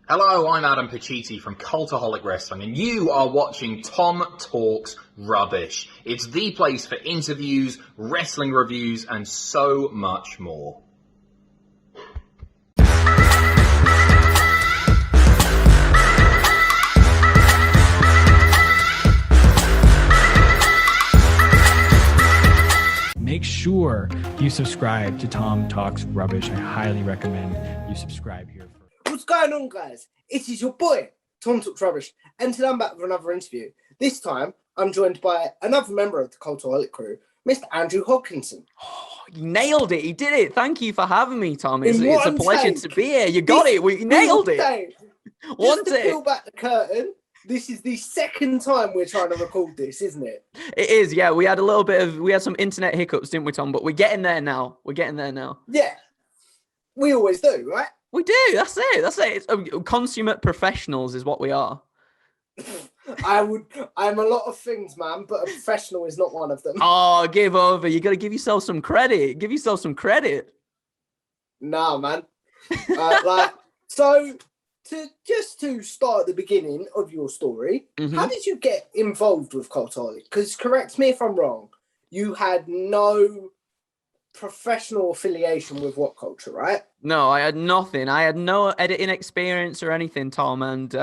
Hello, I'm Adam Pacitti from Cultaholic Wrestling, and you are watching Tom Talks Rubbish. It's the place for interviews, wrestling reviews, and so much more. Make sure you subscribe to Tom Talks Rubbish. I highly recommend you subscribe here. What's going on, guys? It is your boy, Tom Talks Rubbish, and today I'm back with another interview. This time, I'm joined by another member of the Cultaholic crew, Mr. Andrew Hodkinson. Oh, you nailed it. You did it. Thank you for having me, Tom. It's a pleasure take, to be here. You got it. We nailed it. Just to peel back the curtain, this is the second time we're trying to record this, isn't it? It is, yeah. We had some internet hiccups, didn't we, Tom? But we're getting there now. Yeah. We always do, right? We do. That's it. It's consummate professionals is what we are. I'm a lot of things, man, but a professional is not one of them. Oh, give over. You got to give yourself some credit. Nah, man. So to start at the beginning of your story, How did you get involved with Cultaholic? Because correct me if I'm wrong, you had no professional affiliation with What Culture, right? No, I had nothing. I had no editing experience or anything, Tom. And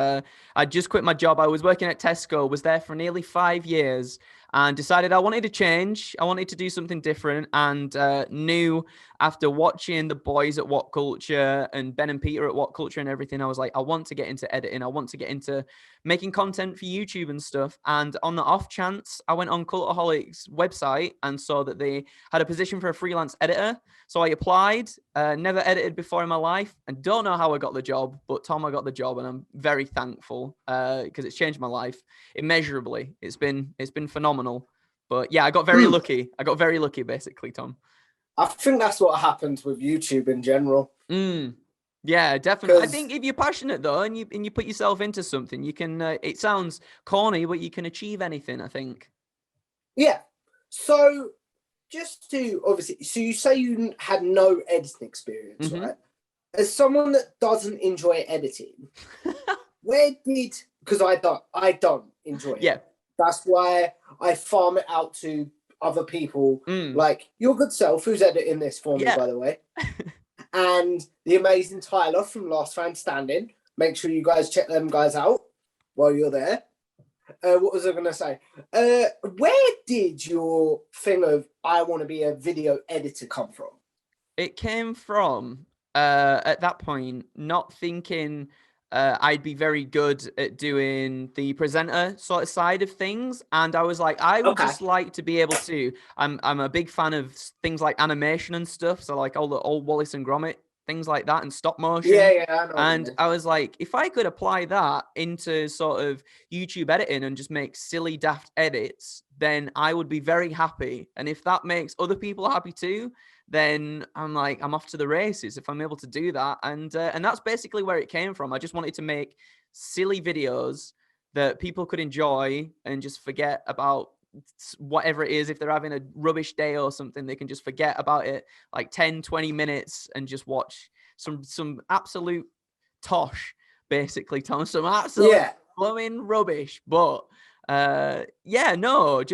I just quit my job. I was working at Tesco, was there for nearly 5 years, and decided I wanted to change. I wanted to do something different, and knew after watching the boys at What Culture and Ben and Peter at What Culture and everything, I was like, I want to get into editing. I want to get into making content for YouTube and stuff. And on the off chance, I went on Cultaholic's website and saw that they had a position for a freelance editor. So I applied, never edited before in my life, and don't know how I got the job, but Tom, I got the job, and I'm very thankful because it's changed my life immeasurably. It's been phenomenal. But yeah, I got very lucky. Basically, Tom. I think that's what happens with YouTube in general. Yeah, definitely. I think if you're passionate though, and you put yourself into something, you can. It sounds corny, but you can achieve anything, I think. Yeah. So just to obviously, so you say you had no editing experience, right? As someone that doesn't enjoy editing, because I don't enjoy it. Yeah. That's why I farm it out to other people, like your good self, who's editing this for me, by the way, and the amazing Tyler from Last Man Standing. Make sure you guys check them guys out while you're there. What was I going to say? Where did your thing of I want to be a video editor come from? It came from, at that point, not thinking I'd be very good at doing the presenter sort of side of things. And I was like, I would just like to be able to, I'm a big fan of things like animation and stuff. So like all the old Wallace and Gromit, things like that, and stop motion. Yeah, I know. And I was like, if I could apply that into sort of YouTube editing and just make silly, daft edits, then I would be very happy. And if that makes other people happy too, then I'm like, I'm off to the races if I'm able to do that. And that's basically where it came from. I just wanted to make silly videos that people could enjoy and just forget about whatever it is. If they're having a rubbish day or something, they can just forget about it, like 10, 20 minutes, and just watch some absolute tosh, basically, Tom. Some absolute blowing rubbish. But a lot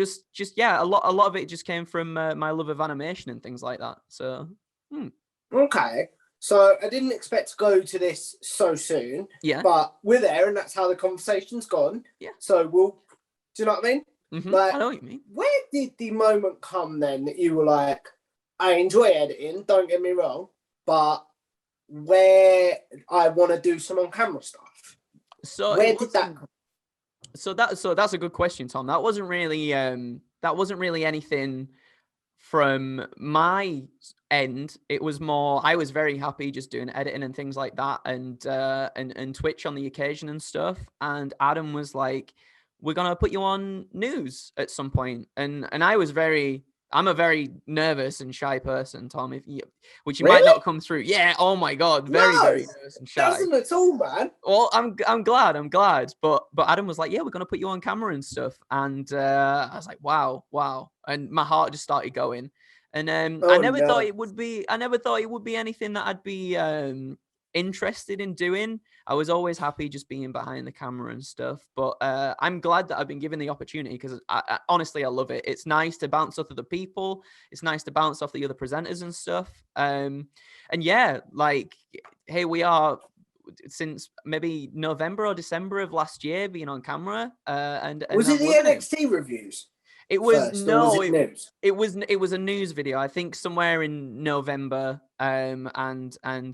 of it just came from my love of animation and things like that. So okay, so I didn't expect to go to this so soon, but we're there, and that's how the conversation's gone. So do you know what I mean? Like, I know what you mean. Where did the moment come then that you were like, I enjoy editing, don't get me wrong, but where I want to do some on camera stuff? So where did that come? So that's a good question, Tom. That wasn't really anything from my end. It was more, I was very happy just doing editing and things like that, and Twitch on the occasion and stuff. And Adam was like, we're gonna put you on news at some point. And I'm a very nervous and shy person, Tom, which you might not come through. Yeah, oh my God, very nervous and shy. Doesn't at all, man. Well, I'm glad. But Adam was like, yeah, we're gonna put you on camera and stuff. And I was like, wow. And my heart just started going. And I never thought it would be anything that I'd be interested in doing. I was always happy just being behind the camera and stuff. But I'm glad that I've been given the opportunity because honestly, I love it. It's nice to bounce off other people. It's nice to bounce off the other presenters and stuff. And yeah, like here we are since maybe November or December of last year being on camera. And was it the NXT reviews? It was first, no, was it news? It was a news video. I think somewhere in November. And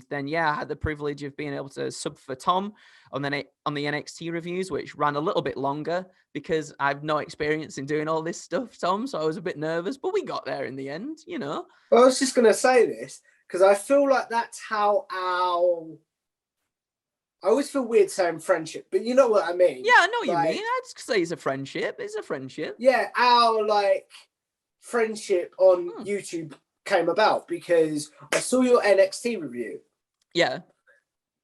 then I had the privilege of being able to sub for Tom on the NXT reviews, which ran a little bit longer because I've no experience in doing all this stuff, Tom. So I was a bit nervous, but we got there in the end. You know. Well, I was just gonna say this because I feel like that's how I always feel weird saying friendship, but you know what I mean. Yeah, I know what you mean. I'd say it's a friendship. It's a friendship. Yeah, our friendship on YouTube came about because I saw your NXT review. Yeah.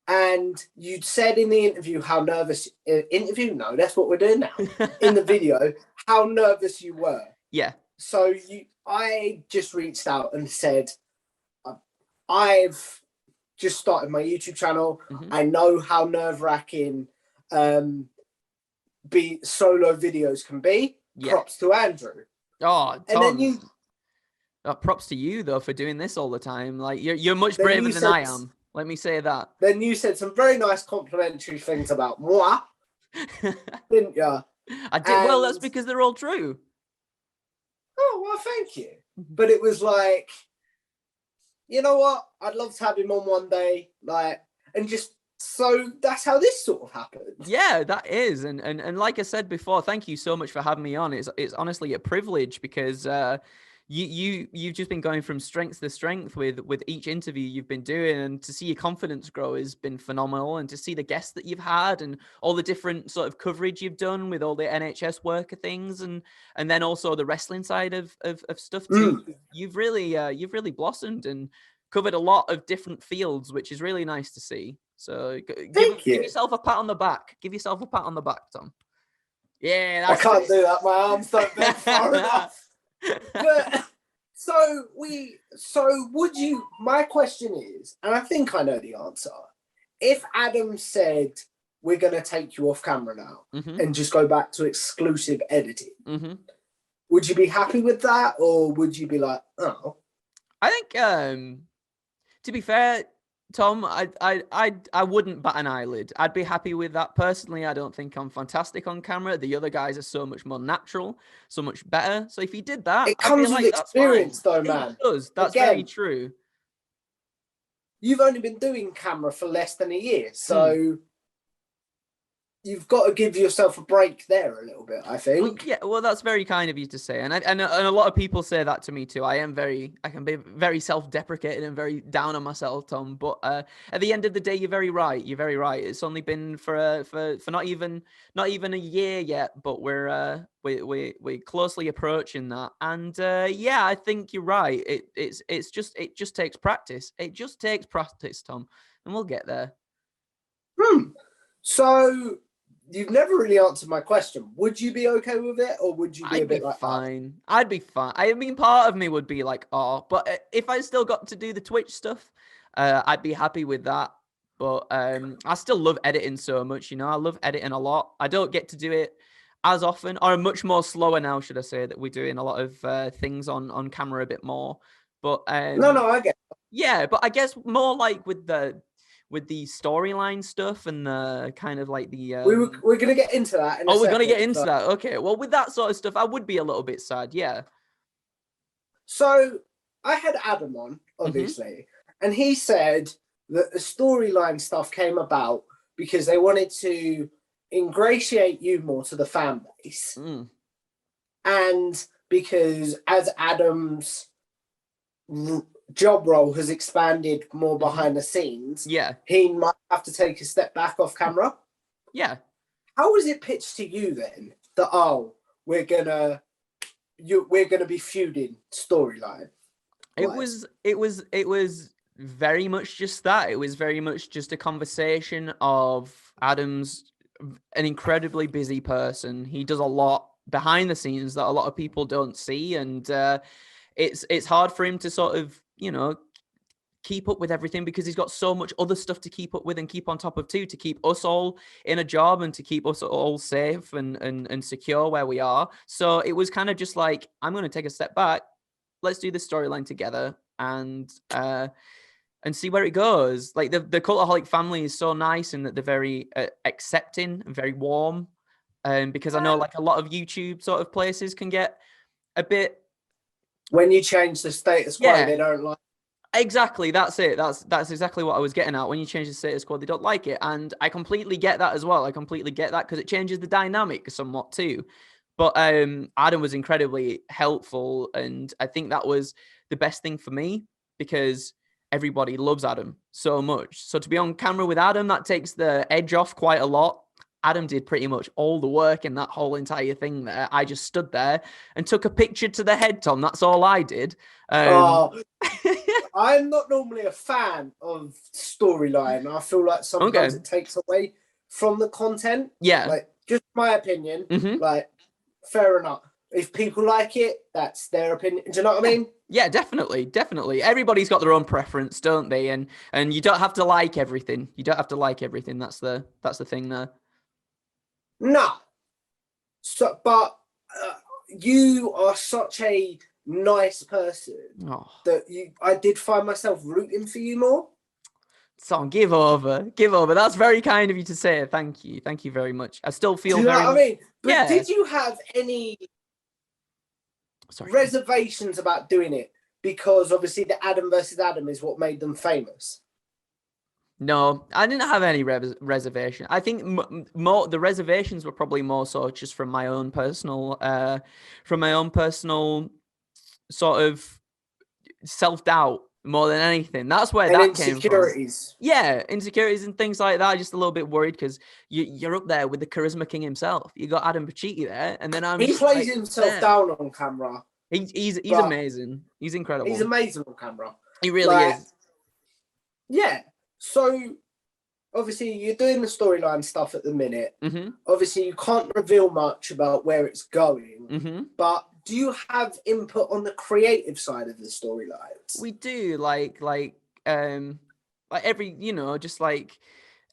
And you'd said in the interview how nervous... interview? No, that's what we're doing now. In the video, how nervous you were. Yeah. So I just reached out and said, I've just started my YouTube channel. Mm-hmm. I know how nerve-wracking solo videos can be. Yeah. Props to Andrew. Oh, Tom. And then props to you though for doing this all the time. Like you're much braver than I am. Let me say that. Then you said some very nice complimentary things about moi, didn't you? I did. Well, that's because they're all true. Oh well, thank you. But it was like, you know what? I'd love to have him on one day, and just so that's how this sort of happened. Yeah, that is, and like I said before, thank you so much for having me on. It's honestly a privilege because you've just been going from strength to strength with each interview you've been doing, and to see your confidence grow has been phenomenal, and to see the guests that you've had and all the different sort of coverage you've done with all the NHS worker things, and then also the wrestling side of stuff too. You've really blossomed and covered a lot of different fields, which is really nice to see. So give yourself a pat on the back. Give yourself a pat on the back, Tom. Yeah, I can't do that. My arms don't bend far enough. But would you? My question is, and I think I know the answer. If Adam said we're going to take you off camera now and just go back to exclusive editing, would you be happy with that, or would you be like, oh? I think, to be fair, Tom, I wouldn't bat an eyelid. I'd be happy with that. Personally, I don't think I'm fantastic on camera. The other guys are so much more natural, so much better. So if he did that, it comes with experience, though, man. It does. That's very true. You've only been doing camera for less than a year, so you've got to give yourself a break there a little bit, I think. Well, that's very kind of you to say, and a lot of people say that to me too. I can be very self-deprecating and very down on myself, Tom. But at the end of the day, you're very right. You're very right. It's only been for not even a year yet, but we're closely approaching that. And I think you're right. It just takes practice. It just takes practice, Tom, and we'll get there. So. You've never really answered my question. Would you be okay with it, or would you be a bit like fine? I'd be fine. I mean, part of me would be like, oh, but if I still got to do the Twitch stuff, I'd be happy with that. But I still love editing so much, I love editing a lot. I don't get to do it as often, or much more slower now, should I say, that we're doing a lot of things on camera a bit more. But no, I get it. Yeah, but I guess more like with the storyline stuff and the kind of like the we're gonna get into that. We're gonna get into that. Okay, well, with that sort of stuff, I would be a little bit sad. Yeah. So I had Adam on, obviously, and he said that the storyline stuff came about because they wanted to ingratiate you more to the fan base, and because as Adam's job role has expanded more behind the scenes, he might have to take a step back off camera. How was it pitched to you then that we're gonna be feuding storyline? It was very much just that. It was very much just a conversation of Adam's an incredibly busy person. He does a lot behind the scenes that a lot of people don't see, and it's hard for him to sort of keep up with everything because he's got so much other stuff to keep up with and keep on top of too, to keep us all in a job and to keep us all safe and secure where we are. So it was kind of just like, I'm going to take a step back. Let's do this storyline together and see where it goes. Like the Cultaholic family is so nice in that they're very accepting and very warm. Because I know like a lot of YouTube sort of places can get a bit. When you change the status quo, they don't like. Exactly, that's it. That's exactly what I was getting at. When you change the status quo, they don't like it, and I completely get that as well. I completely get that because it changes the dynamic somewhat too. But Adam was incredibly helpful, and I think that was the best thing for me because everybody loves Adam so much. So to be on camera with Adam, that takes the edge off quite a lot. Adam did pretty much all the work in that whole entire thing there. I just stood there and took a picture to the head, Tom. That's all I did. I'm not normally a fan of storyline. I feel like sometimes it takes away from the content. Yeah. Like, just my opinion. Mm-hmm. Like, fair enough. If people like it, that's their opinion. Do you know what I mean? Yeah, definitely. Everybody's got their own preference, don't they? And you don't have to like everything. That's the thing there. No. So, but you are such a nice person that I did find myself rooting for you more. So give over. That's very kind of you to say. Thank you very much. I still feel. Do you know what I mean? But yeah. Did you have any reservations about doing it? Because obviously the Adam versus Adam is what made them famous. No, I didn't have any reservation. I think the reservations were probably more so just from my own personal sort of self-doubt more than anything. That's where that came from. Yeah, insecurities and things like that. Just a little bit worried because you're up there with the Charisma King himself. You got Adam Pacitti there, and then he plays himself down on camera. He's amazing. He's incredible. He's amazing on camera. He really is. Yeah. So, obviously, you're doing the storyline stuff at the minute. Mm-hmm. Obviously, you can't reveal much about where it's going. Mm-hmm. But do you have input on the creative side of the storylines? We do, like every, just like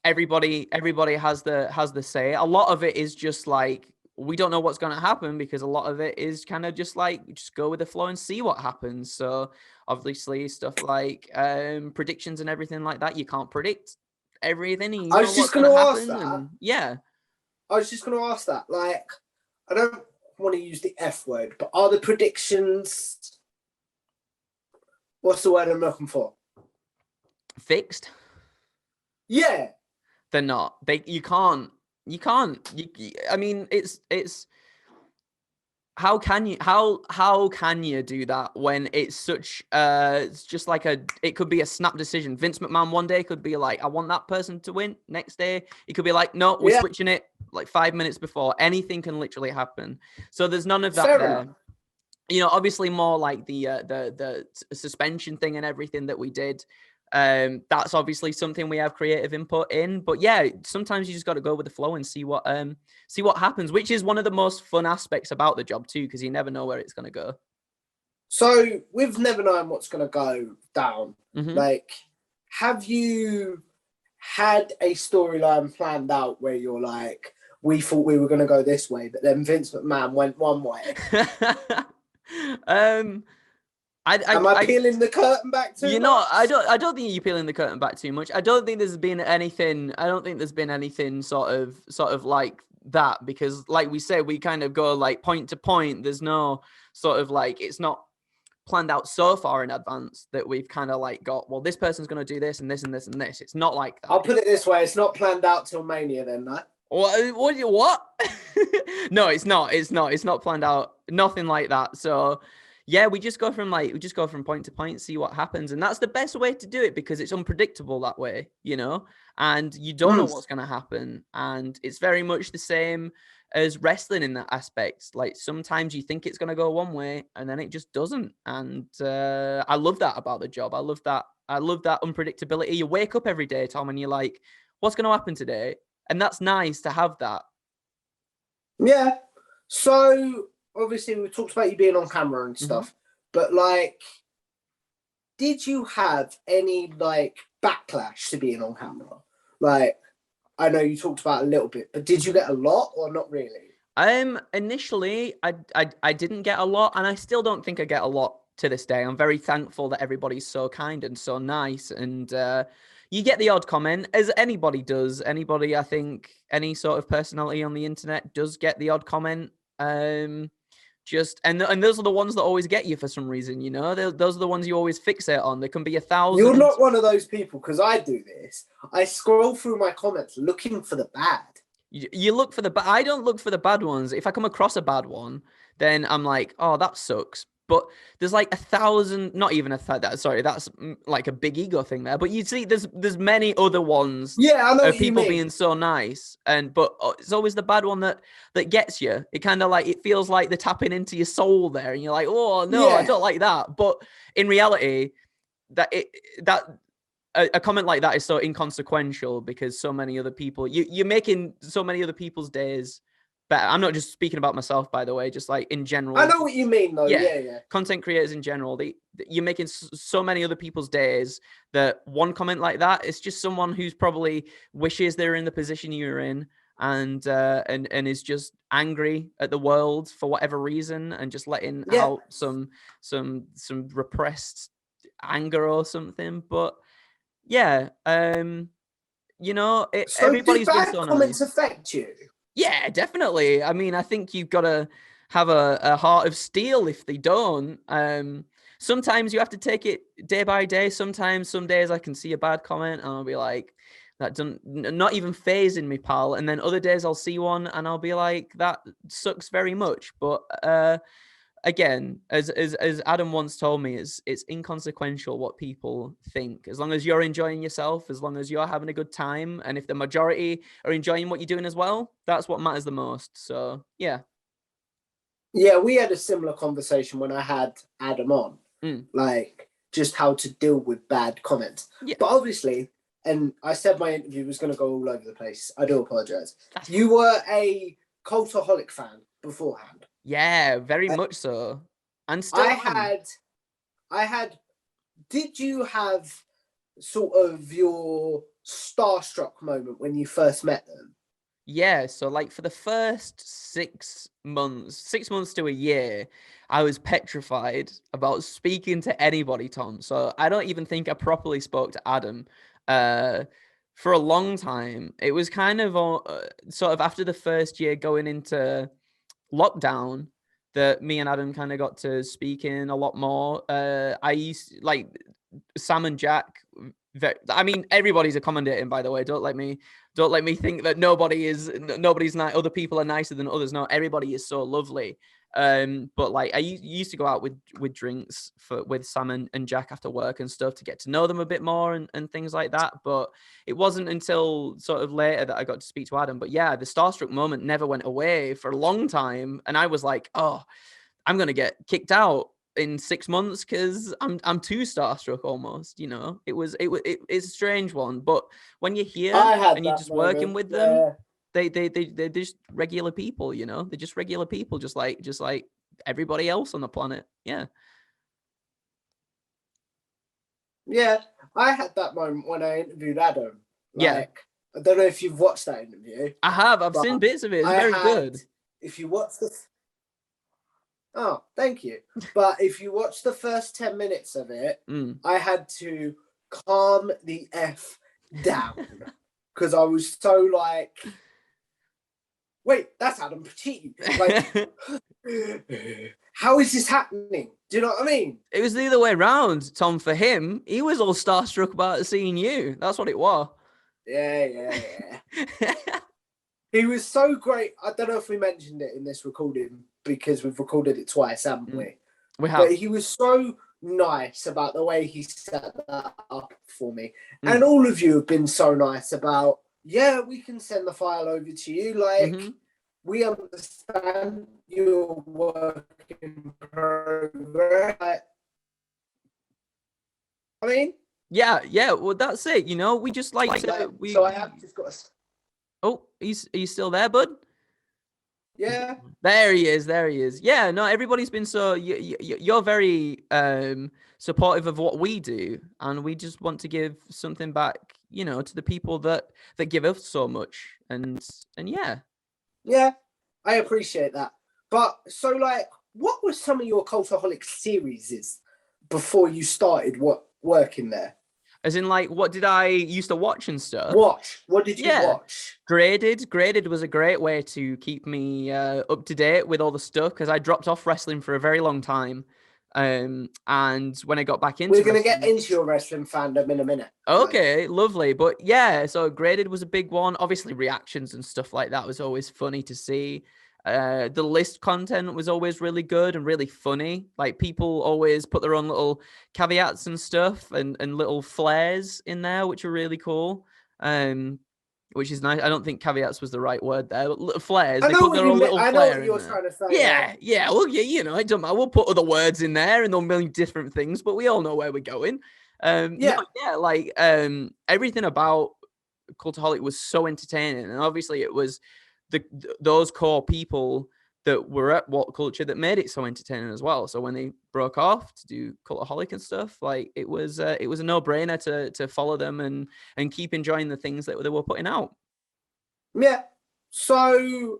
everybody has the say. A lot of it is just like we don't know what's going to happen because a lot of it is kind of just like just go with the flow and see what happens. So obviously stuff like predictions and everything like that, you can't predict everything. I was just going to ask that. I was just going to ask that. Like, I don't want to use the F word, but are the predictions, what's the word I'm looking for? Fixed? Yeah. They're not. You can't. I mean, it's how can you do that when it's such it's just like it could be a snap decision. Vince McMahon one day could be like, I want that person to win. Next day he could be like, no, we're switching it like 5 minutes before. Anything can literally happen. So there's none of that Fair there. enough. Obviously more like the suspension thing and everything that we did. That's obviously something we have creative input in, but yeah, sometimes you just got to go with the flow and see what happens, which is one of the most fun aspects about the job too, because you never know where it's going to go. So with never knowing what's going to go down, mm-hmm. like, have you had a storyline planned out where you're like, we thought we were going to go this way, but then Vince McMahon went one way? Am I peeling the curtain back too much? I don't think you're peeling the curtain back too much. I don't think there's been anything sort of like that, because like we said, we kind of go like point to point. There's no sort of like, it's not planned out so far in advance that we've kind of like got, well, this person's going to do this and this and this and this. It's not like that. I'll put it this way. It's not planned out till Mania then, right? What? No, it's not. It's not planned out. Nothing like that. So yeah, we just go from point to point, see what happens. And that's the best way to do it because it's unpredictable that way, and you don't know what's going to happen. And it's very much the same as wrestling in that aspect. Like sometimes you think it's going to go one way and then it just doesn't. And I love that about the job. I love that unpredictability. You wake up every day, Tom, and you're like, what's going to happen today? And that's nice to have that. Yeah. So obviously we talked about you being on camera and stuff, but like, did you have any like backlash to being on camera? Like, I know you talked about a little bit, but did you get a lot or not really? Initially, I didn't get a lot, and I still don't think I get a lot to this day. I'm very thankful that everybody's so kind and so nice, and you get the odd comment, as anybody does. Anybody, I think, any sort of personality on the internet does get the odd comment. And those are the ones that always get you for some reason, you know. Those are the ones you always fixate on. There can be 1,000. You're not one of those people, because I do this. I scroll through my comments looking for the bad. You look for the bad. I don't look for the bad ones. If I come across a bad one, then I'm like, oh, that sucks. But there's like 1,000, not even 1,000. Sorry, that's like a big ego thing there. But you see, there's many other ones. Yeah, I know of people being so nice, but it's always the bad one that gets you. It kind of like, it feels like they're tapping into your soul there, and you're like, oh no, I don't like that. But in reality, a comment like that is so inconsequential, because so many other people, you're making so many other people's days better. I'm not just speaking about myself, by the way, just like in general. I know what you mean, though. Yeah. Content creators in general, you're making so many other people's days, that one comment like that is just someone who's probably wishes they're in the position you're in, and is just angry at the world for whatever reason, and just letting out some repressed anger or something. But yeah, you know, so everybody's been so comments nice. affect you? Yeah, definitely. I mean, I think you've got to have a heart of steel if they don't. Sometimes you have to take it day by day. Sometimes, some days I can see a bad comment and I'll be like, that doesn't, not even phasing me, pal. And then other days I'll see one and I'll be like, that sucks very much. But again, as Adam once told me, it's inconsequential what people think. As long as you're enjoying yourself, as long as you're having a good time, and if the majority are enjoying what you're doing as well, that's what matters the most. So yeah. Yeah, we had a similar conversation when I had Adam on, like just how to deal with bad comments. Yeah. But obviously, and I said my interview was going to go all over the place. I do apologize. You were a Cultaholic fan beforehand. Yeah, very much so. And still I had, did you have sort of your Starstruck moment when you first met them? Yeah, so like for the first 6 months to a year, I was petrified about speaking to anybody, Tom. So I don't even think I properly spoke to Adam for a long time. It was kind of sort of after the first year going into lockdown that me and Adam kind of got to speaking a lot more. I used, like, Sam and Jack. I mean, everybody's accommodating, by the way. Don't let me think that nobody's nice. Other people are nicer than others. No, everybody is so lovely. But like, I used to go out with drinks with Sam and Jack after work and stuff to get to know them a bit more and things like that. But it wasn't until sort of later that I got to speak to Adam. But yeah, the Starstruck moment never went away for a long time. And I was like, oh, I'm going to get kicked out in 6 months because I'm too starstruck almost, you know. It's a strange one. But when you're here and you're just working with them, they're just regular people, you know. They're just regular people, just like everybody else on the planet. Yeah. Yeah, I had that moment when I interviewed Adam. I don't know if you've watched that interview. I have. I've seen bits of it. It's very good. If you watch oh, thank you. But if you watch the first 10 minutes of it, I had to calm the F down because I was so like, wait, that's Adam Pacitti. Like, how is this happening? Do you know what I mean? It was the other way around, Tom. For him, he was all starstruck about seeing you. That's what it was. Yeah. He was so great. I don't know if we mentioned it in this recording because we've recorded it twice, haven't we? We have. But he was so nice about the way he set that up for me. And all of you have been so nice about, yeah, we can send the file over to you. Like, we understand your work in progress. I mean? Yeah. Well, that's it. You know, we just like to... So I have just got to... Oh, are you still there, bud? Yeah. There he is. There he is. Yeah, no, everybody's been so you're very supportive of what we do, and we just want to give something back, to the people that give us so much. And yeah. Yeah, I appreciate that. But so like, what were some of your Cultaholic series before you started working there? As in, like, what did I used to watch and stuff? What did you watch? Graded was a great way to keep me up to date with all the stuff, because I dropped off wrestling for a very long time. And when I got back into We're going to get into your wrestling fandom in a minute. Okay, lovely. But yeah, so graded was a big one. Obviously, reactions and stuff like that was always funny to see. The list content was always really good and really funny. Like, people always put their own little caveats and stuff and little flares in there, which are really cool. Which is nice. I don't think caveats was the right word there, but little flares. I know what you're trying to say. Yeah. Well, yeah, it doesn't matter. We'll put other words in there and there'll be different things, but we all know where we're going. Everything about Cultaholic was so entertaining, and obviously it was those core people that were at What Culture that made it so entertaining as well. So when they broke off to do Cultaholic and stuff, like, it was a no-brainer to follow them and keep enjoying the things that they were putting out. Yeah. So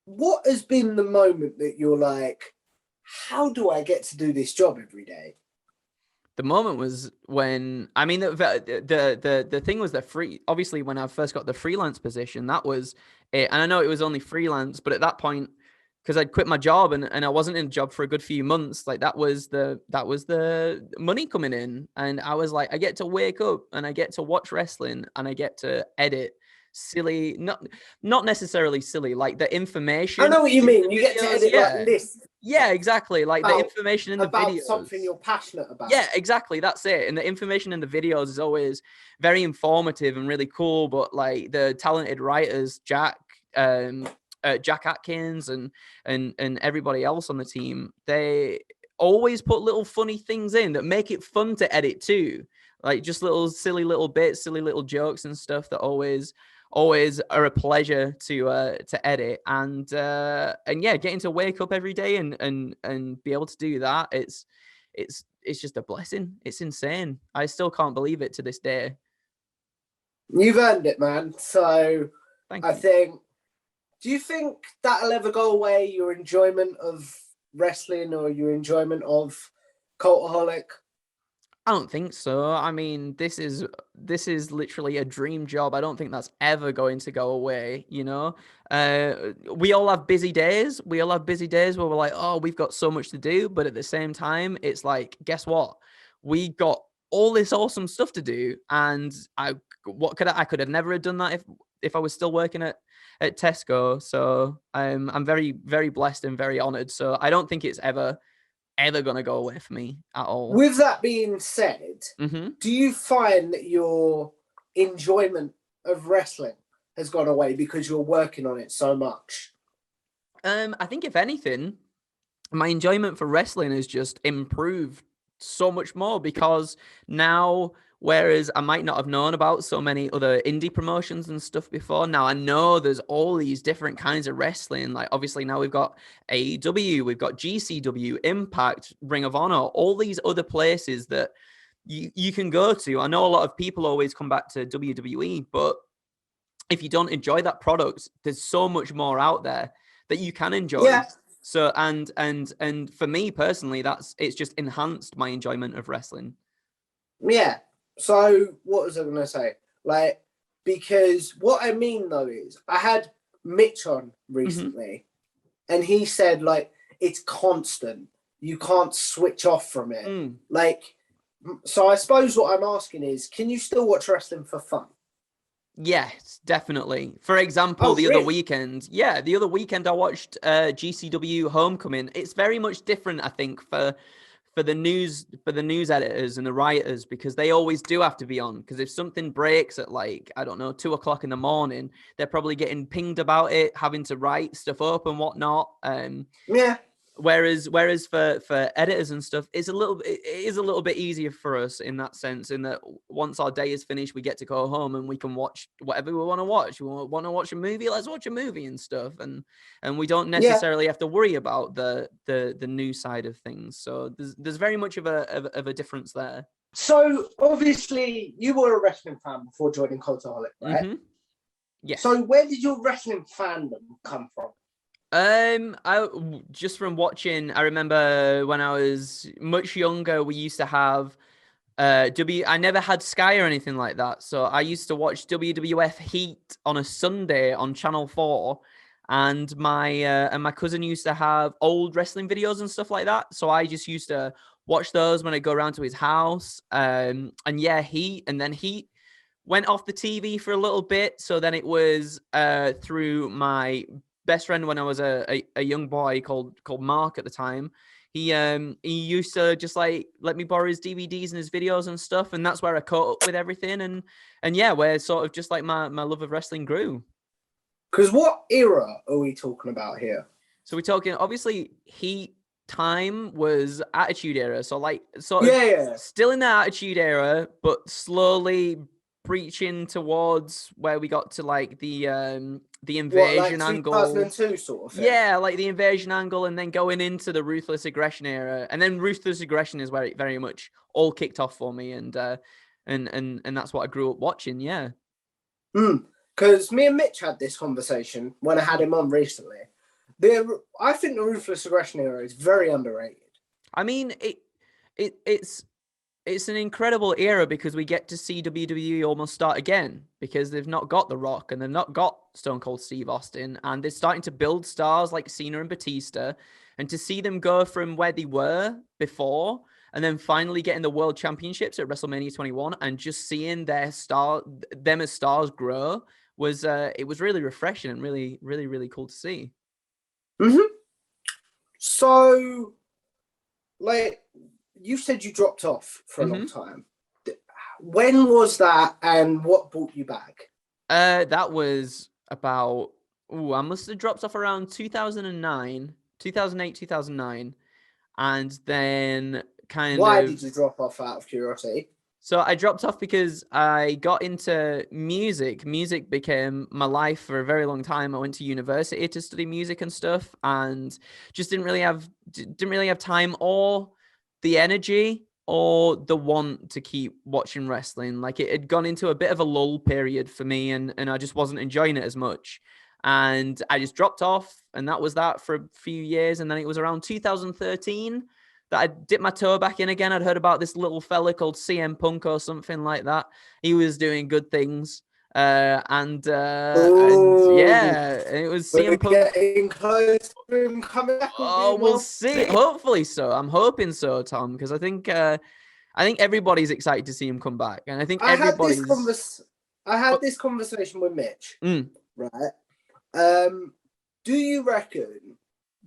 what has been the moment that you're like, how do I get to do this job every day? The moment was when, I mean, the thing was obviously when I first got the freelance position, that was it. And I know it was only freelance, but at that point, because I'd quit my job and I wasn't in a job for a good few months, like, that was the money coming in. And I was like, I get to wake up and I get to watch wrestling and I get to edit silly, not necessarily silly, like the information. I know what you mean. You get to edit like lists. Yeah, exactly. Like the information in the videos. About something you're passionate about. Yeah, exactly. That's it. And the information in the videos is always very informative and really cool. But like the talented writers, Jack Atkins and everybody else on the team, they always put little funny things in that make it fun to edit too. Like just little silly little bits, silly little jokes and stuff that always are a pleasure to edit. And yeah, getting to wake up every day and be able to do that, it's just a blessing. It's insane. I still can't believe it to this day. You've earned it, man. So Thank you. I think, do you think that'll ever go away, your enjoyment of wrestling or your enjoyment of Cultaholic? I don't think so. I mean, this is literally a dream job. I don't think that's ever going to go away, you know? We all have busy days. We all have busy days where we're like, oh, we've got so much to do. But at the same time, it's like, guess what? We got all this awesome stuff to do. And I could have never have done that if I was still working at Tesco. So I'm very, very blessed and very honored. So I don't think it's ever going to go away for me at all. With that being said, do you find that your enjoyment of wrestling has gone away because you're working on it so much? I think if anything, my enjoyment for wrestling has just improved so much more, because now, whereas I might not have known about so many other indie promotions and stuff before, now I know there's all these different kinds of wrestling. Like, obviously now we've got AEW, we've got GCW, Impact, Ring of Honor, all these other places that you can go to. I know a lot of people always come back to WWE, but if you don't enjoy that product, there's so much more out there that you can enjoy. Yeah. So, and for me personally, it's just enhanced my enjoyment of wrestling. Yeah. So what was I going to say? Like, because what I mean though is I had Mitch on recently and he said, like, it's constant. You can't switch off from it. Like, so I suppose what I'm asking is, can you still watch wrestling for fun? Yes, definitely. For example, the other weekend I watched GCW Homecoming. It's very much different, I think, for the news editors and the writers, because they always do have to be on, because if something breaks at, like, I don't know, 2:00 in the morning, they're probably getting pinged about it, having to write stuff up and whatnot. Yeah. Whereas for editors and stuff, it is a little bit easier for us in that sense, in that once our day is finished, we get to go home and we can watch whatever we want to watch. We want to watch a movie, let's watch a movie and stuff, and we don't necessarily have to worry about the new side of things. So there's very much of a difference there. So obviously you were a wrestling fan before joining Cultaholic, right? Mm-hmm. Yeah. So where did your wrestling fandom come from? I just from watching, I remember when I was much younger, we used to have I never had Sky or anything like that, so I used to watch WWF Heat on a Sunday on Channel 4, and my cousin used to have old wrestling videos and stuff like that, so I just used to watch those when I go around to his house. And yeah, Heat went off the TV for a little bit, so then it was through my best friend when I was a young boy called Mark at the time. He used to just like let me borrow his DVDs and his videos and stuff, and that's where I caught up with everything. And yeah, where sort of just like my love of wrestling grew. Because what era are we talking about here? So we're talking obviously Heat time was Attitude Era, so like sort of still in the Attitude Era, but slowly preaching towards where we got to like the invasion angle. 2002 sort of thing? Yeah, like the invasion angle, and then going into the Ruthless Aggression era, and then Ruthless Aggression is where it very much all kicked off for me, and that's what I grew up watching. Yeah. Because me and Mitch had this conversation when I had him on recently. I think the Ruthless Aggression era is very underrated. I mean, it's an incredible era because we get to see WWE almost start again, because they've not got The Rock and they've not got Stone Cold Steve Austin, and they're starting to build stars like Cena and Batista, and to see them go from where they were before and then finally getting the World Championships at WrestleMania 21 and just seeing them as stars grow was it was really refreshing and really, really, really cool to see. Mm-hmm. So, like, you said you dropped off for a long time. When was that, and what brought you back? That was about, I must have dropped off around 2008, 2009. And then Why did you drop off, out of curiosity? So I dropped off because I got into music. Music became my life for a very long time. I went to university to study music and stuff, and just didn't really have time or the energy or the want to keep watching wrestling. Like, it had gone into a bit of a lull period for me, and I just wasn't enjoying it as much. And I just dropped off, and that was that for a few years. And then it was around 2013 that I dipped my toe back in again. I'd heard about this little fella called CM Punk or something like that. He was doing good things. And yeah, it was CM Punk. Getting close to him coming back. Oh, we'll see. Hopefully so. I'm hoping so, Tom, because I think everybody's excited to see him come back, and I think everybody's. I had this conversation with Mitch. Right. Do you reckon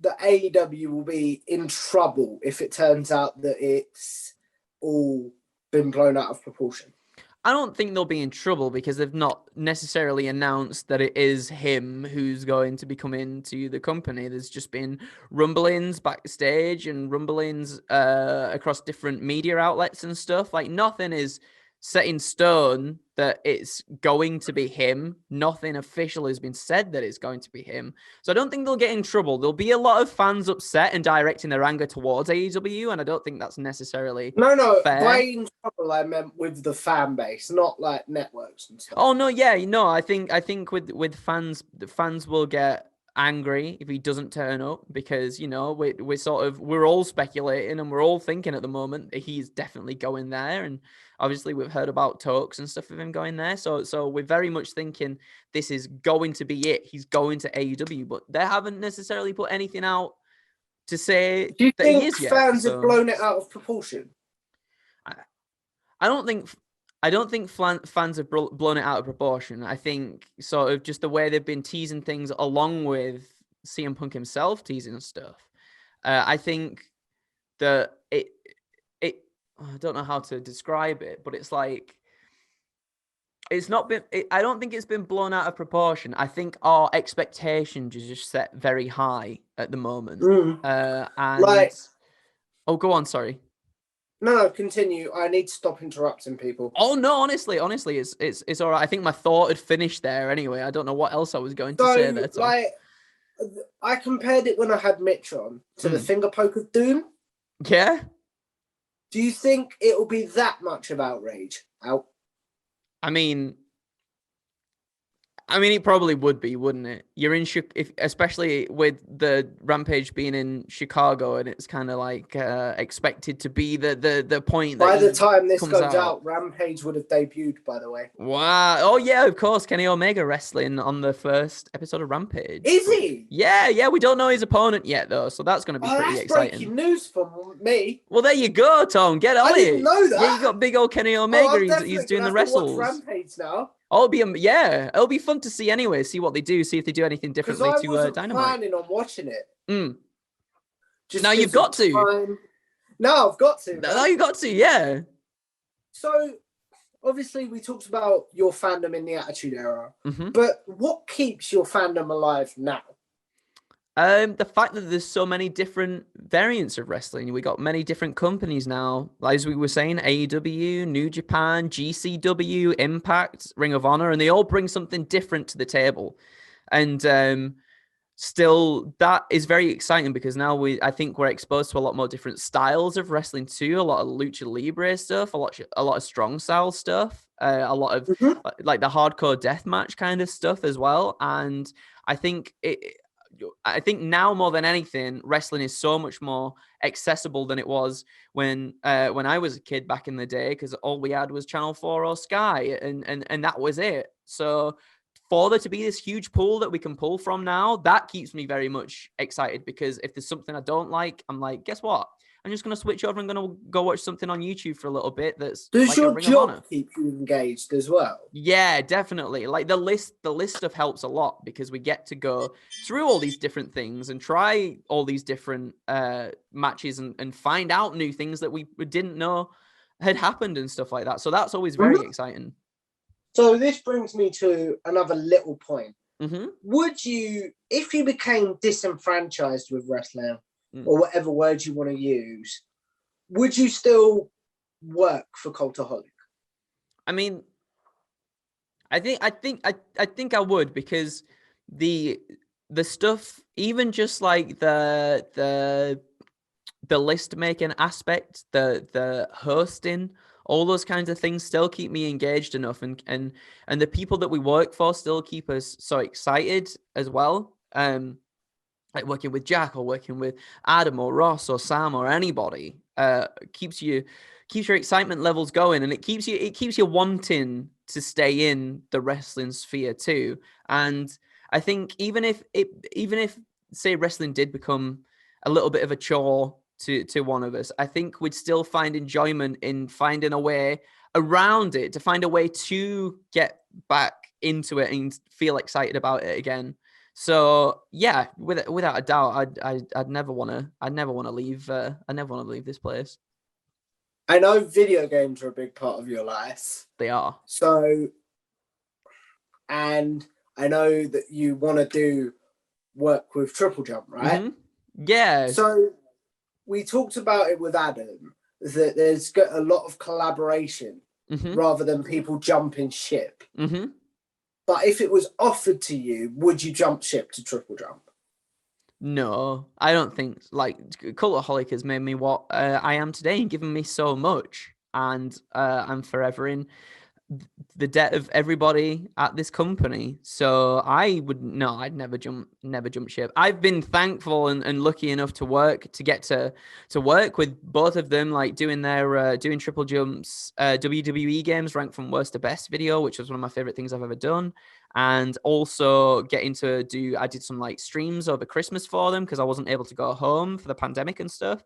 that AEW will be in trouble if it turns out that it's all been blown out of proportion? I don't think they'll be in trouble because they've not necessarily announced that it is him who's going to be coming to the company. There's just been rumblings backstage and rumblings across different media outlets and stuff. Like, nothing is set in stone that it's going to be him. Nothing official has been said that it's going to be him. So I don't think they'll get in trouble. There'll be a lot of fans upset and directing their anger towards AEW, and I don't think that's necessarily fair. By in trouble I meant with the fan base, not like networks and stuff. Oh no, yeah, no, I think with fans, the fans will get angry if he doesn't turn up, because we're all speculating and we're all thinking at the moment that he's definitely going there, and obviously we've heard about talks and stuff of him going there, so we're very much thinking this is going to be it. He's going to AEW, but they haven't necessarily put anything out to say Do you that think he is yet. fans have blown it out of proportion? I don't think fans have blown it out of proportion. I think sort of just the way they've been teasing things, along with CM Punk himself teasing stuff. I think that I don't know how to describe it, but it's like It's not been. I don't think it's been blown out of proportion. I think our expectations are just set very high at the moment. And oh, go on. Sorry. No, continue. I need to stop interrupting people. Oh no, honestly, it's all right. I think my thought had finished there anyway. I don't know what else I was going to say there, Tom. I compared it when I had Mitch on to the finger poke of doom. Yeah. Do you think it will be that much of outrage out? I mean, it probably would be, wouldn't it? You're in, especially with the Rampage being in Chicago, and it's kind of like expected to be the point. By the time this goes out, Rampage would have debuted. By the way. Wow! Oh yeah, of course, Kenny Omega wrestling on the first episode of Rampage. Is he? Yeah. We don't know his opponent yet, though, so that's going to be pretty exciting. Breaking news for me. Well, there you go, Tom. Get on it. I didn't know that. Yeah, you got big old Kenny Omega. He's doing the wrestles. Watch Rampage now. Oh, it'll be fun to see anyway. See what they do. See if they do anything differently to Dynamite. I wasn't planning on watching it. Now you've got to. No, I've got to. Now you've got to. Yeah. So, obviously, we talked about your fandom in the Attitude Era, but what keeps your fandom alive now? The fact that there's so many different variants of wrestling. We got many different companies now. As we were saying, AEW, New Japan, GCW, Impact, Ring of Honor, and they all bring something different to the table. And still, that is very exciting because now I think we're exposed to a lot more different styles of wrestling too. A lot of lucha libre stuff, a lot of strong style stuff, a lot of like the hardcore deathmatch kind of stuff as well. And I think now more than anything, wrestling is so much more accessible than it was when I was a kid back in the day, because all we had was Channel 4 or Sky, and that was it. So for there to be this huge pool that we can pull from now, that keeps me very much excited, because if there's something I don't like, I'm like, guess what? I'm just going to switch over and going to go watch something on YouTube for a little bit. Does like your job keep you engaged as well? Yeah, definitely. Like the list stuff helps a lot, because we get to go through all these different things and try all these different matches and find out new things that we didn't know had happened and stuff like that. So that's always very exciting. So this brings me to another little point. Would you, if you became disenfranchised with wrestling, or whatever words you want to use, would you still work for Cultaholic? I mean, I think I would, because the stuff, even just like the list making aspect, the hosting, all those kinds of things still keep me engaged enough, and the people that we work for still keep us so excited as well. Like working with Jack or working with Adam or Ross or Sam or anybody keeps your excitement levels going, and it keeps you wanting to stay in the wrestling sphere too. And I think even if say wrestling did become a little bit of a chore to one of us, I think we'd still find enjoyment in finding a way around it, to find a way to get back into it and feel excited about it again. So yeah, without a doubt, I'd never want to leave. I never want to leave this place. I know video games are a big part of your life. They are. So, and I know that you want to do work with Triple Jump, right? Yeah. So we talked about it with Adam, that there's got a lot of collaboration rather than people jumping ship. But if it was offered to you, would you jump ship to Triple Jump? No, I don't think. Like, Cultaholic has made me what I am today and given me so much. And I'm forever in the debt of everybody at this company. So I'd never jump ship. I've been thankful and lucky enough to get to work with both of them, like doing their doing Triple Jump's WWE games ranked from worst to best video, which was one of my favorite things I've ever done. And also getting to I did some like streams over Christmas for them, because I wasn't able to go home for the pandemic and stuff.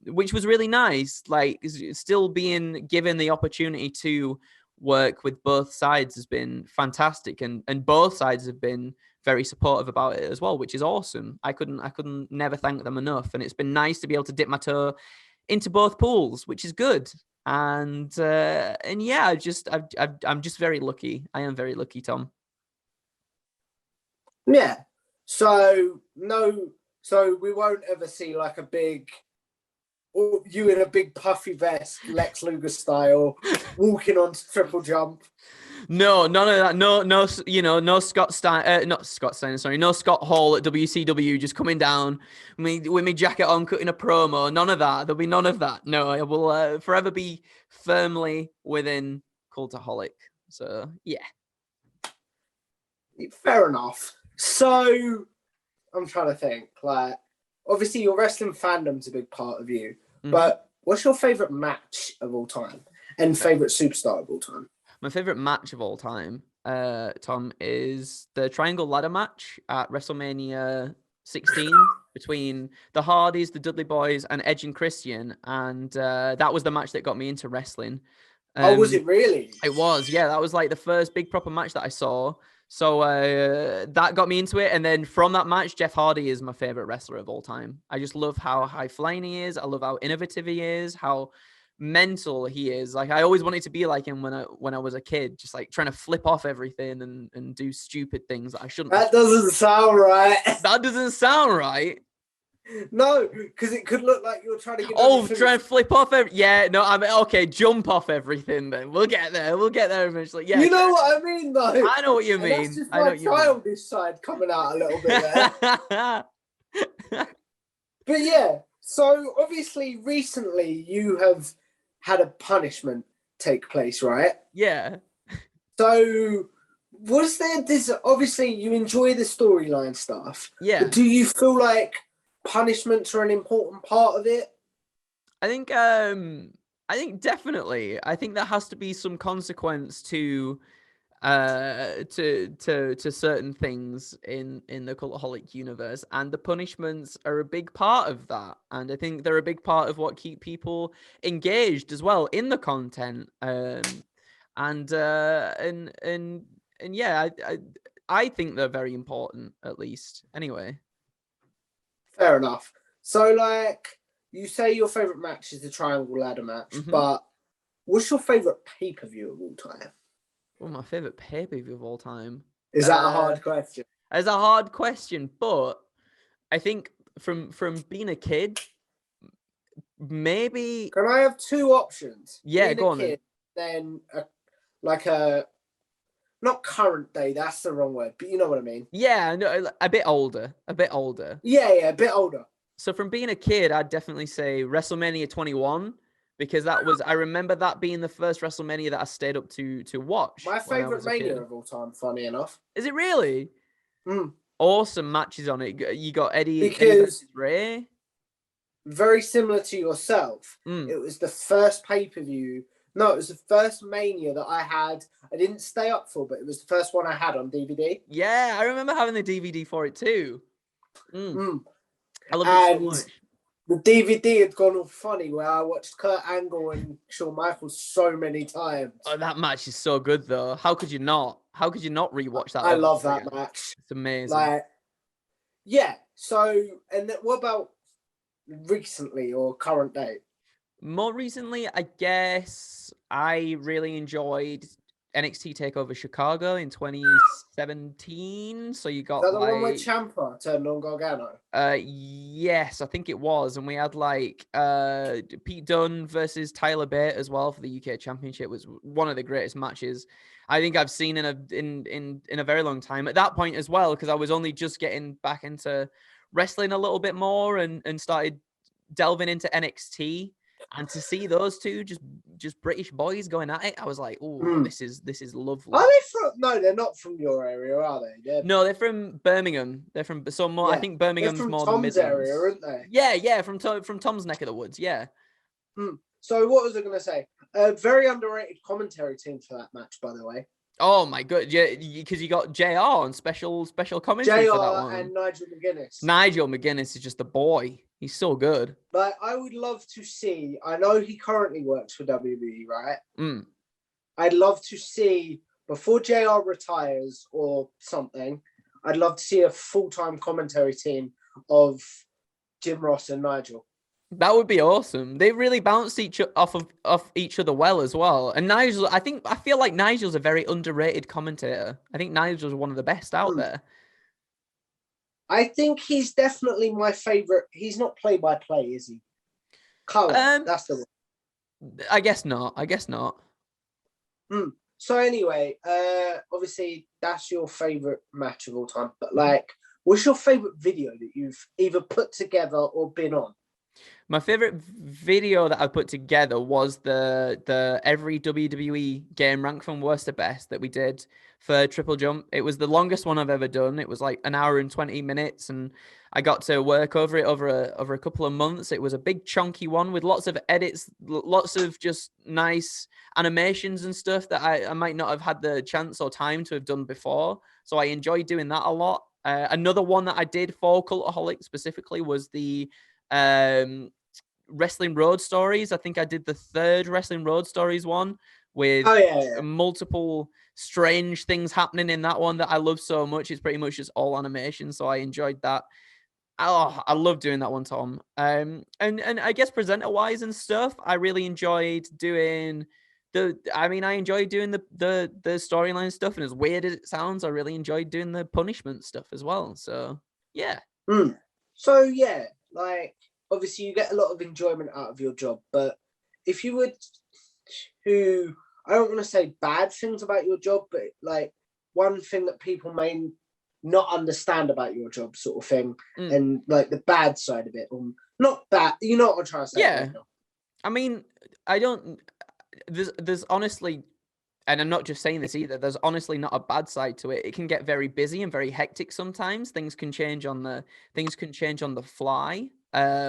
Which was really nice. Like, still being given the opportunity to work with both sides has been fantastic, and both sides have been very supportive about it as well, which is awesome. I couldn't never thank them enough, and it's been nice to be able to dip my toe into both pools, which is good. And yeah, I'm just very lucky. I am very lucky, Tom. Yeah. So we won't ever see like a big, or you in a big puffy vest, Lex Luger style, walking on triple jump. No, none of that. No, no Scott Steiner, not Scott Steiner, sorry, no Scott Hall at WCW just coming down with me jacket on, cutting a promo. None of that. There'll be none of that. No, I will forever be firmly within Cultaholic. So, yeah. Fair enough. So, I'm trying to think. Like, obviously, your wrestling fandom's a big part of you, but what's your favorite match of all time and favorite superstar of all time? My favorite match of all time, Tom, is the Triangle Ladder match at WrestleMania 16 between the Hardys, the Dudley Boys, and Edge and Christian. And that was the match that got me into wrestling. Oh, was it really? It was, yeah. That was like the first big proper match that I saw. So that got me into it. And then from that match, Jeff Hardy is my favorite wrestler of all time. I just love how high flying he is. I love how innovative he is, how mental he is. Like, I always wanted to be like him when I was a kid, just like trying to flip off everything and do stupid things that I shouldn't. That doesn't sound right. That doesn't sound right. No, because it could look like you're trying to get. Try and flip off yeah, no, I mean, okay, jump off everything then. We'll get there eventually. Yeah, you know what I mean, though. I know what you mean. That's just my childish side coming out a little bit there. But yeah, so obviously recently you have had a punishment take place, right? Yeah. So was there this? Obviously, you enjoy the storyline stuff. Yeah. But do you feel like punishments are an important part of it? I think definitely. I think there has to be some consequence to certain things in the Cultaholic universe, and the punishments are a big part of that. And I think they're a big part of what keep people engaged as well in the content. And yeah, I think they're very important, at least. Anyway. Fair enough. So, like, you say your favorite match is the Triangle Ladder match, but what's your favorite pay-per-view of all time? Well, my favorite pay-per-view of all time. Is that a hard question? It's a hard question, but I think from being a kid, maybe. Can I have two options? Yeah, being go on. Kid, then not current day. That's the wrong word, but you know what I mean. Yeah, no, a bit older. Yeah, a bit older. So from being a kid, I'd definitely say WrestleMania 21. Because I remember that being the first WrestleMania that I stayed up to watch. My favorite Mania of all time, funny enough. Is it really? Awesome matches on it. You got Eddie versus Ray. Very similar to yourself. It was the first pay-per-view. No, it was the first Mania that I had. I didn't stay up for, but it was the first one I had on DVD. Yeah, I remember having the DVD for it too. I love it so much. The DVD had gone all funny where I watched Kurt Angle and Shawn Michaels so many times. Oh, that match is so good, though. How could you not? How could you not rewatch that? I love that match. It's amazing. Like, yeah. So, and what about recently or current day? More recently, I guess I really enjoyed NXT TakeOver Chicago in 2017. So you got the one where Ciampa turned on Gargano? Yes, I think it was. And we had like Pete Dunne versus Tyler Bate as well for the UK Championship. It was one of the greatest matches I think I've seen in a very long time. At that point as well, because I was only just getting back into wrestling a little bit more and started delving into NXT. And to see those two just British boys going at it, I was like, "Oh, this is lovely." Are they from? No, they're not from your area, are they? No, they're from Birmingham. They're from more. Yeah. I think Birmingham's from more Tom's the Midlands area, aren't they? Yeah, from Tom's neck of the woods. Yeah. So what was I going to say? A very underrated commentary team for that match, by the way. Oh my god, yeah, because you got JR on special commentary for that one. JR and Nigel McGuinness. Nigel McGuinness is just the boy. He's so good. Like, I would love to see. I know he currently works for WWE, right? I'd love to see before JR retires or something. I'd love to see a full-time commentary team of Jim Ross and Nigel. That would be awesome. They really bounce off each other well as well. And Nigel, I feel like Nigel's a very underrated commentator. I think Nigel's one of the best out there. I think he's definitely my favorite. He's not play-by-play, is he? Color. That's the one. I guess not. So anyway, obviously that's your favorite match of all time. But like, what's your favorite video that you've either put together or been on? My favorite video that I put together was the every WWE game rank from worst to best that we did for Triple Jump. It was the longest one I've ever done. It was like an hour and 20 minutes, and I got to work over it over a couple of months. It was a big chunky one with lots of edits, lots of just nice animations and stuff that I might not have had the chance or time to have done before. So I enjoyed doing that a lot. Another one that I did for Cultaholic specifically was the Wrestling Road Stories. I think I did the third Wrestling Road Stories one with multiple strange things happening in that one that I love so much. It's pretty much just all animation, so I enjoyed that. Oh, I love doing that one, Tom. And I guess presenter wise and stuff, I really enjoyed doing I enjoyed doing the storyline stuff, and as weird as it sounds, I really enjoyed doing the punishment stuff as well. So yeah. So yeah, like obviously you get a lot of enjoyment out of your job, but if you were to, I don't want to say bad things about your job, but like one thing that people may not understand about your job sort of thing, and like the bad side of it, not bad, you know what I'm trying to say? Yeah. I mean, there's honestly, and I'm not just saying this either, there's honestly not a bad side to it. It can get very busy and very hectic sometimes. Things can change on the fly,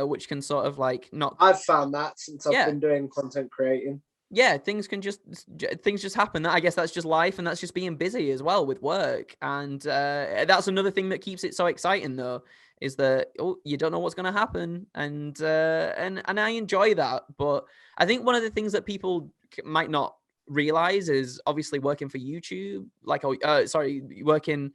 which can sort of like not. I've found that since I've been doing content creating. Yeah, things just happen. I guess that's just life, and that's just being busy as well with work. And that's another thing that keeps it so exciting, though, is that you don't know what's going to happen, and I enjoy that. But I think one of the things that people might not realize is obviously working for YouTube, working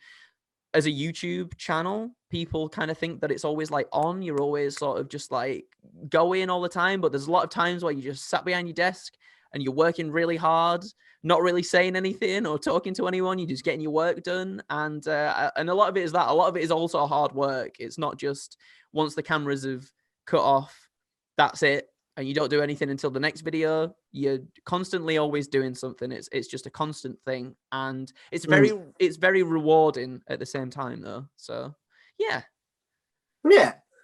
as a YouTube channel, people kind of think that it's always like on, you're always sort of just like going all the time, but there's a lot of times where you just sat behind your desk and you're working really hard, not really saying anything or talking to anyone, you're just getting your work done. And a lot of it is that. A lot of it is also hard work. It's not just once the cameras have cut off, that's it, and you don't do anything until the next video. You're constantly always doing something. It's just a constant thing, and it's very rewarding at the same time, though. So yeah.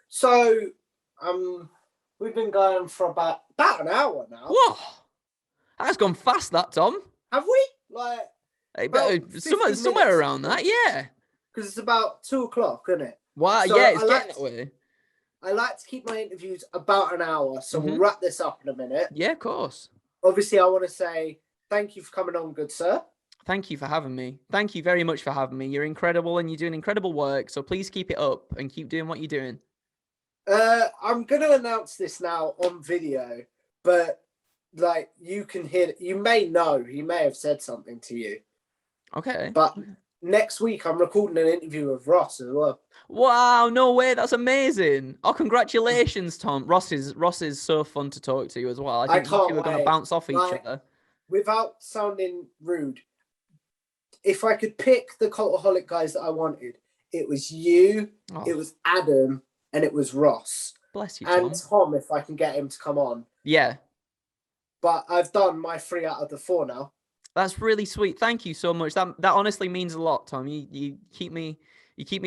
So we've been going for about an hour now. Whoa, that's gone fast, that, Tom. Have we? Like somewhere around that, yeah. Because it's about 2:00, isn't it? Wow, so yeah, it's getting that way. I like to keep my interviews about an hour, so we'll wrap this up in a minute. Yeah, of course. Obviously, I want to say thank you for coming on, good sir. Thank you for having me. Thank you very much for having me. You're incredible, and you're doing incredible work, so please keep it up and keep doing what you're doing. I'm going to announce this now on video, but like you can hear, you may know, he may have said something to you. Okay. But next week, I'm recording an interview with Ross as well. Wow, no way. That's amazing. Oh, congratulations, Tom. Ross is so fun to talk to as well. I think you two are going to bounce off each other. Without sounding rude, if I could pick the Cultaholic guys that I wanted, it was you, it was Adam, and it was Ross. Bless you, Tom. And Tom, if I can get him to come on. Yeah. But I've done my 3 out of the 4 now. That's really sweet. Thank you so much. That honestly means a lot, Tom. You keep me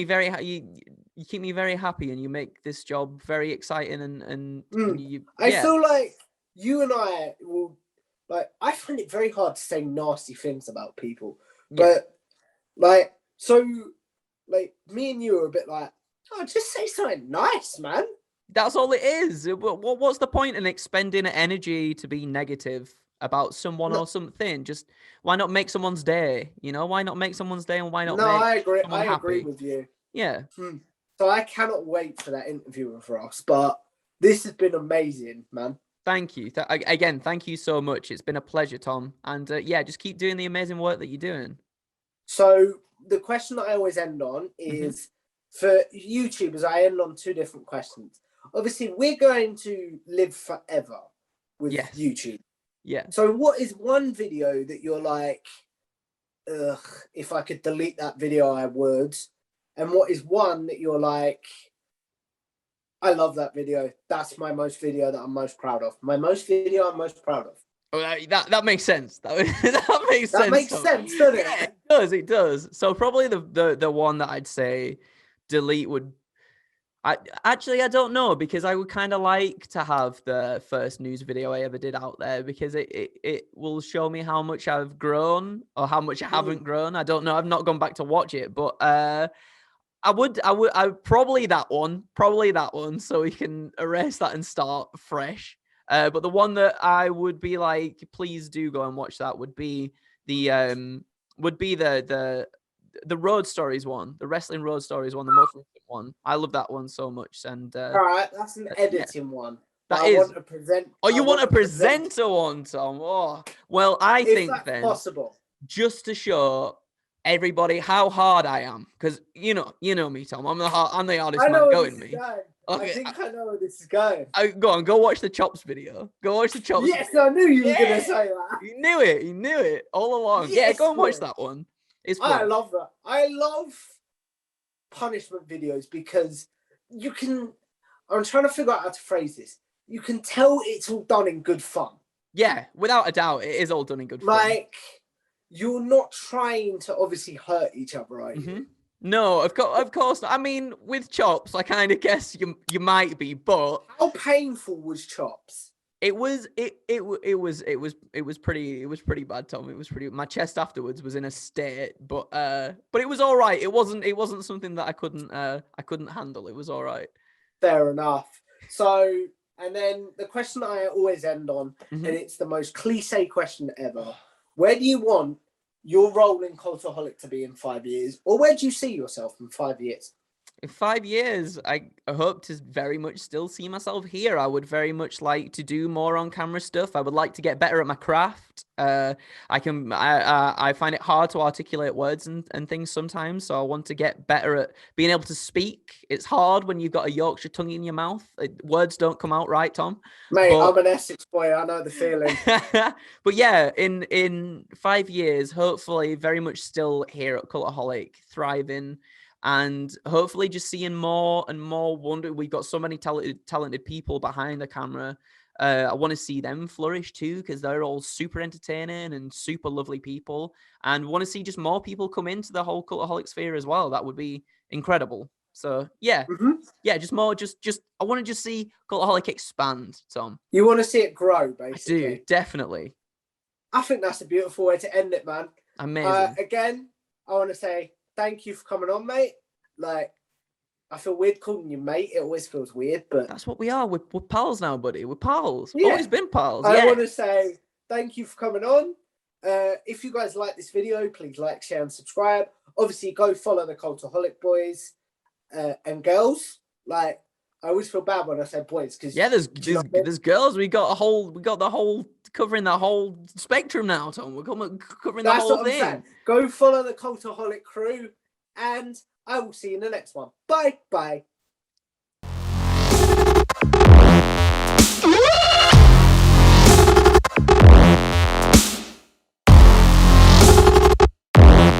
very happy, and you make this job very exciting. And I feel like you and I will, like, I find it very hard to say nasty things about people, but like, so like me and you are a bit like, oh, just say something nice, man. That's all it is. What's the point in expending energy to be negative about someone or something? Just why not make someone's day? You know, why not make someone's day, and why not? I agree. I agree with you. Yeah. So I cannot wait for that interview with Ross. But this has been amazing, man. Thank you. Again, thank you so much. It's been a pleasure, Tom. And just keep doing the amazing work that you're doing. So the question that I always end on is, for YouTubers, I end on 2 different questions. obviously we're going to live forever with YouTube. Yeah. So what is one video that you're like, ugh, if I could delete that video, I would? And what is one that you're like, I love that video. That's my video that I'm most proud of. My video I'm most proud of. Oh, that makes sense. That makes sense. That makes sense, doesn't it? Yeah, it does. So probably the one that I'd say delete would. I don't know, because I would kind of like to have the first news video I ever did out there, because it will show me how much I've grown or how much I haven't grown. I don't know. I've not gone back to watch it, but I would probably that one, so we can erase that and start fresh. But the one that I would be like, please do go and watch that would be the Road Stories one, the Wrestling Road Stories one, the most recent one. I love that one so much. And all right, that's an editing one. That I is. Want to present. Oh, you want a presenter one, Tom? Oh, well, I think then possible, just to show everybody how hard I am, because you know me, Tom. I'm the hardest man going. Me. Okay. I think I know where this is going. Go watch the Chops video. Go watch the Chops. Yes, video. I knew you were gonna say that. You knew it all along. Yes, go and watch that one. It's fun. I love that. I love punishment videos because you can. I'm trying to figure out how to phrase this. You can tell it's all done in good fun. Yeah, without a doubt, it is all done in good fun. Like, you're not trying to obviously hurt each other, are you? Mm-hmm. No, of course not. I mean, with Chops, I kind of guess you might be, but how painful was Chops? It was pretty bad, Tom. It was pretty. My chest afterwards was in a state, but it was all right. It wasn't something that I couldn't handle. It was all right. Fair enough. So, and then the question that I always end on, and it's the most cliche question ever: where do you want your role in Cultaholic to be in 5 years, or where do you see yourself in 5 years? In 5 years, I hope to very much still see myself here. I would very much like to do more on camera stuff. I would like to get better at my craft. I find it hard to articulate words and things sometimes, so I want to get better at being able to speak. It's hard when you've got a Yorkshire tongue in your mouth. Words don't come out right, Tom. Mate, I'm an Essex boy. I know the feeling. But yeah, in 5 years, hopefully very much still here at Cultaholic, thriving, and hopefully just seeing more and more wonder. We've got so many talented people behind the camera. I want to see them flourish too, because they're all super entertaining and super lovely people, and want to see just more people come into the whole Cultaholic sphere as well. That would be incredible. So yeah, just more, just I want to just see Cultaholic expand, Tom. You want to see it grow, basically. I do, definitely. I think that's a beautiful way to end it, man. Amazing. Again, I want to say thank you for coming on, mate. Like, I feel weird calling you mate. It always feels weird, but that's what we are. We're pals now, buddy. We're pals. Yeah. Always been pals. I want to say thank you for coming on. If you guys like this video, please like, share, and subscribe. Obviously, go follow the Cultaholic boys and girls. Like, I always feel bad when I say boys, because there's girls. We got the whole covering the whole spectrum now, Tom. We're covering the whole thing. Saying. Go follow the Cultaholic crew, and I will see you in the next one. Bye.